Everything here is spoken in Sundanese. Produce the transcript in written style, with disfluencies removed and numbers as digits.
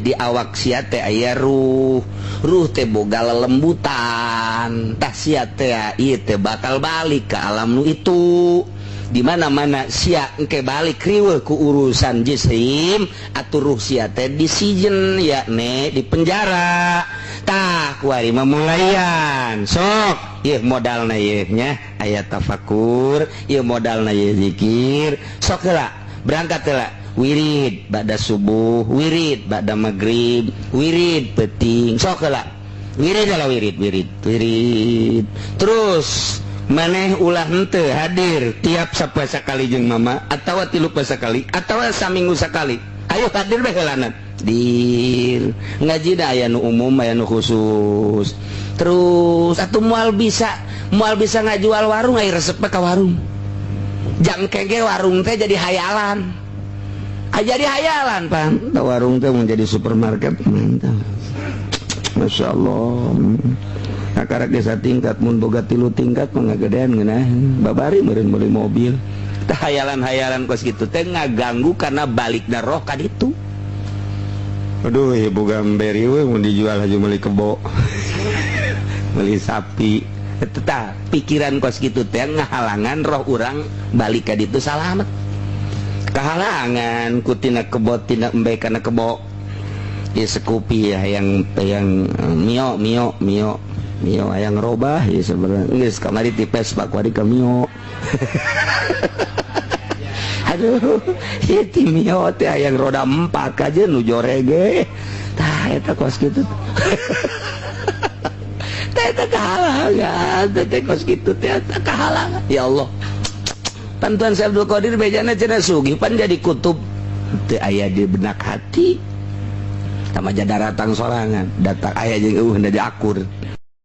di awak sia teh aya ruh teh boga lelembutan tah sia teh ieu teh bakal balik ke alam nu itu di mana-mana sia engke balik riweuh ku urusan jisim atuh ruh sia teh disijen yakni di penjara tah kuari memulaian sok ieu modalna ieu nya aya tafakur ieu modalna ieu zikir sok heula berangkat heula wirid ba'da subuh wirid ba'da maghrib wirid penting sok heula wirid heula wirid terus maneh ulah henteu hadir tiap sapoe sakali jeung mama atawa tilu poe sakali atawa saminggu sakali ayo hadir bae heulana dir ngaji da aya nu umum aya nu khusus terus atuh moal bisa ngajual warung aya resep ka warung jang kege warung teh jadi hayalan jadi hayalan Pak warung teh menjadi supermarket mantap Masya Allah akarak desa tingkat mun boga 3 tingkat manggagedean ngeunah babari meureun meuli mobil teh hayalan-hayalan kos kitu teh ngaganggu karena balikna roh ka ditu aduh ieu boga emberi we mun dijual aja meuli kebo meuli sapi eta tah pikiran kos kitu teh ngahalangan roh urang balik ka ditu salamet kehalangan kutina kebo tina embe kana kebo ya sekupi ya yang mio yang robah ya sebenarnya geus kamari tipes Pak kuari ka mio aduh ieu ti mio teh yang roda 4 aja nu jorege tah eta kos kitu teh eta kahalangan teh kos kitu teh eta kahalangan ya Allah Pantuan Syekh Abdul Qadir bejana cenah sugih pan jadi kutub teu aya di benak hati tamaja daratang sorangan datang aya jeung eueuh da akur